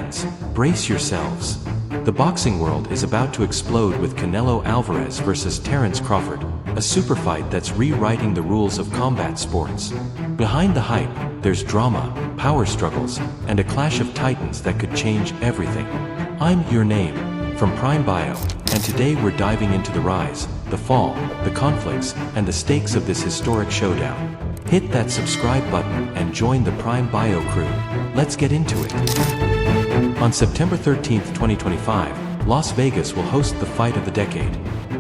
fans, brace yourselves. The boxing world is about to explode with Canelo Alvarez versus Terrence Crawford, a super fight that's rewriting the rules of combat sports. Behind the hype, there's drama, power struggles, and a clash of titans that could change everything. I'm Your Name, from Prime Bio, and today we're diving into the rise, the fall, the conflicts, and the stakes of this historic showdown. Hit that subscribe button and join the Prime Bio crew. Let's get into it. On September 13, 2025, Las Vegas will host the fight of the decade.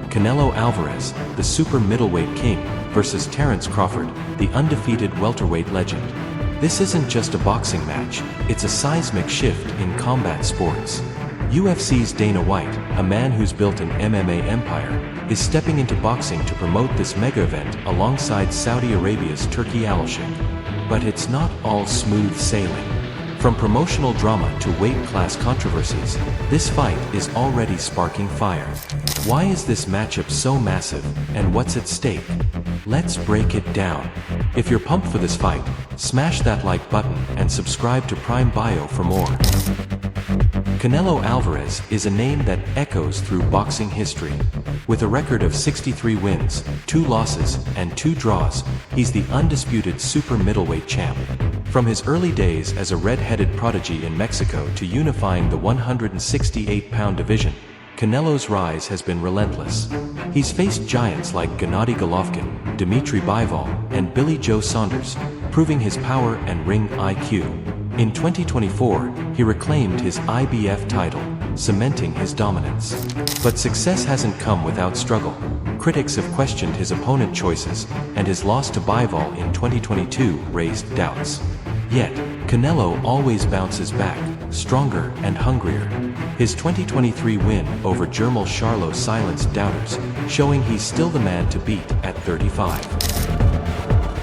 Canelo Alvarez, the super middleweight king, versus Terrence Crawford, the undefeated welterweight legend. This isn't just a boxing match, it's a seismic shift in combat sports. UFC's Dana White, a man who's built an MMA empire, is stepping into boxing to promote this mega event alongside Saudi Arabia's Turki Al-Sheikh. But it's not all smooth sailing. From promotional drama to weight class controversies, this fight is already sparking fire. Why is this matchup so massive, and what's at stake? Let's break it down. If you're pumped for this fight, smash that like button and subscribe to Prime Bio for more. Canelo Alvarez is a name that echoes through boxing history. With a record of 63 wins, 2 losses, and 2 draws, he's the undisputed super middleweight champ. From his early days as a red-headed prodigy in Mexico to unifying the 168-pound division, Canelo's rise has been relentless. He's faced giants like Gennady Golovkin, Dimitri Bivol, and Billy Joe Saunders, proving his power and ring IQ. In 2024, he reclaimed his IBF title, cementing his dominance. But success hasn't come without struggle. Critics have questioned his opponent choices, and his loss to Bivol in 2022 raised doubts. Yet, Canelo always bounces back, stronger and hungrier. His 2023 win over Jermall Charlo silenced doubters, showing he's still the man to beat at 35.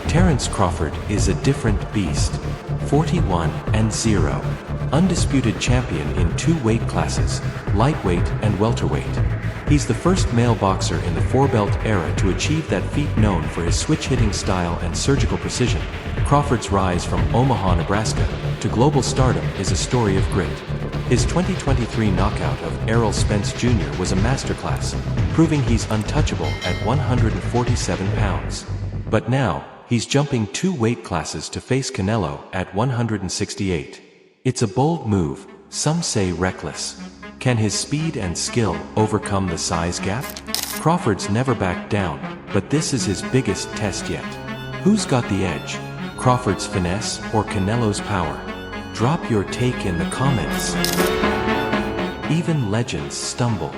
Terrence Crawford is a different beast. 41-0. Undisputed champion in 2 weight classes, lightweight and welterweight. He's the first male boxer in the 4-belt era to achieve that feat, known for his switch-hitting style and surgical precision. Crawford's rise from Omaha, Nebraska, to global stardom is a story of grit. His 2023 knockout of Errol Spence Jr. was a masterclass, proving he's untouchable at 147 pounds. But now, he's jumping 2 weight classes to face Canelo at 168. It's a bold move, some say reckless. Can his speed and skill overcome the size gap? Crawford's never backed down, but this is his biggest test yet. Who's got the edge? Crawford's finesse or Canelo's power? Drop your take in the comments. Even legends stumble.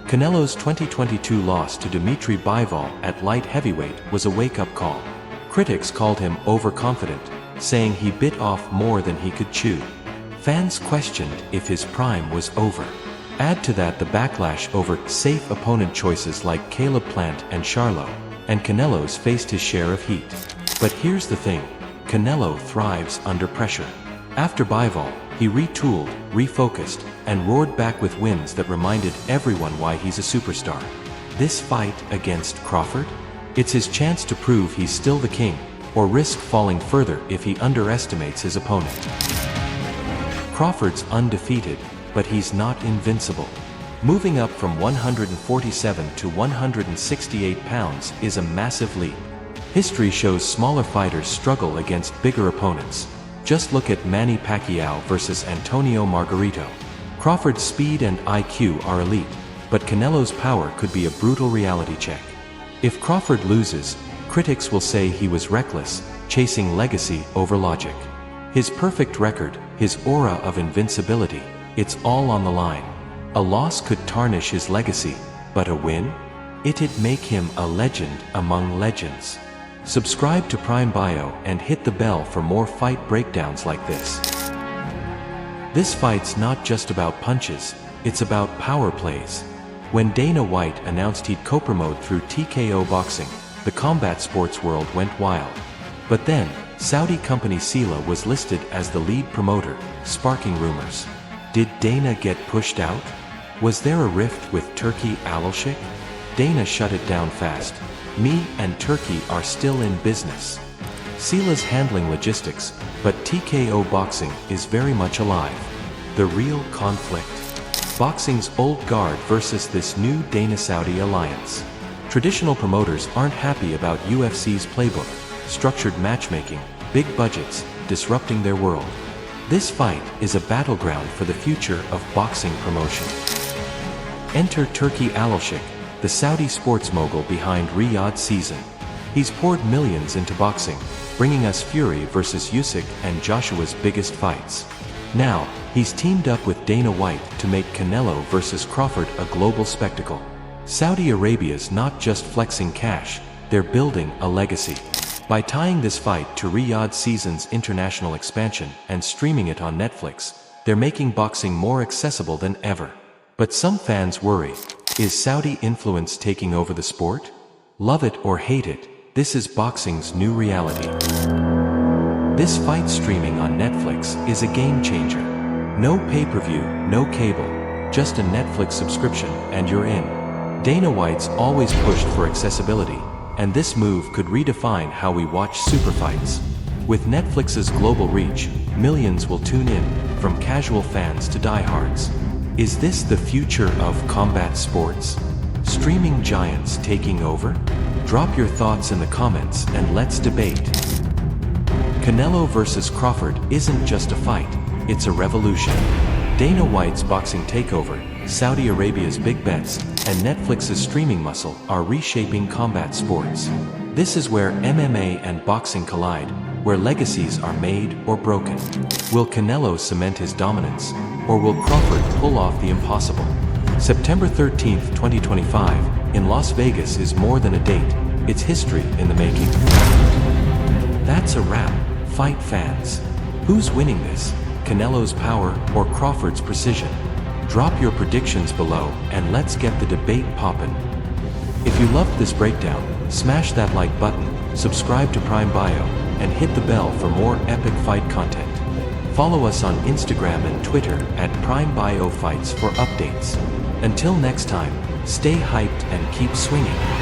Canelo's 2022 loss to Dimitri Bivol at light heavyweight was a wake-up call. Critics called him overconfident, saying he bit off more than he could chew. Fans questioned if his prime was over. Add to that the backlash over safe opponent choices like Caleb Plant and Charlo, and Canelo's faced his share of heat. But here's the thing, Canelo thrives under pressure. After Bivol, he retooled, refocused, and roared back with wins that reminded everyone why he's a superstar. This fight against Crawford? It's his chance to prove he's still the king, or risk falling further if he underestimates his opponent. Crawford's undefeated, but he's not invincible. Moving up from 147 to 168 pounds is a massive leap. History shows smaller fighters struggle against bigger opponents. Just look at Manny Pacquiao versus Antonio Margarito. Crawford's speed and IQ are elite, but Canelo's power could be a brutal reality check. If Crawford loses, critics will say he was reckless, chasing legacy over logic. His perfect record, his aura of invincibility, it's all on the line. A loss could tarnish his legacy, but a win? It'd make him a legend among legends. Subscribe to Prime Bio and hit the bell for more fight breakdowns like this. This fight's not just about punches, it's about power plays. When Dana White announced he'd co-promote through TKO Boxing, the combat sports world went wild. But then, Saudi company Sila was listed as the lead promoter, sparking rumors. Did Dana get pushed out? Was there a rift with Turki Al-Sheikh? Dana shut it down fast. Me and Turki are still in business. Sila's handling logistics, but TKO Boxing is very much alive. The real conflict. Boxing's old guard versus this new Dana-Saudi alliance. Traditional promoters aren't happy about UFC's playbook, structured matchmaking, big budgets, disrupting their world. This fight is a battleground for the future of boxing promotion. Enter Turki Alashik, the Saudi sports mogul behind Riyadh season. He's poured millions into boxing, bringing us Fury versus Usyk and Joshua's biggest fights. Now, he's teamed up with Dana White to make Canelo versus Crawford a global spectacle. Saudi Arabia's not just flexing cash, they're building a legacy. By tying this fight to Riyadh season's international expansion and streaming it on Netflix, they're making boxing more accessible than ever. But some fans worry, is Saudi influence taking over the sport? Love it or hate it, this is boxing's new reality. This fight streaming on Netflix is a game changer. No pay-per-view, no cable, just a Netflix subscription and you're in. Dana White's always pushed for accessibility, and this move could redefine how we watch superfights. With Netflix's global reach, millions will tune in, from casual fans to diehards. Is this the future of combat sports? Streaming giants taking over? Drop your thoughts in the comments and let's debate. Canelo versus Crawford isn't just a fight, it's a revolution. Dana White's boxing takeover, Saudi Arabia's big bets, and Netflix's streaming muscle are reshaping combat sports. This is where MMA and boxing collide, where legacies are made or broken. Will Canelo cement his dominance, or will Crawford pull off the impossible? September 13, 2025, in Las Vegas is more than a date, it's history in the making. That's a wrap, fight fans. Who's winning this? Canelo's power or Crawford's precision? Drop your predictions below and let's get the debate poppin'. If you loved this breakdown, smash that like button, subscribe to Prime Bio, and hit the bell for more epic fight content. Follow us on Instagram and Twitter at Prime Bio Fights for updates. Until next time, stay hyped and keep swinging.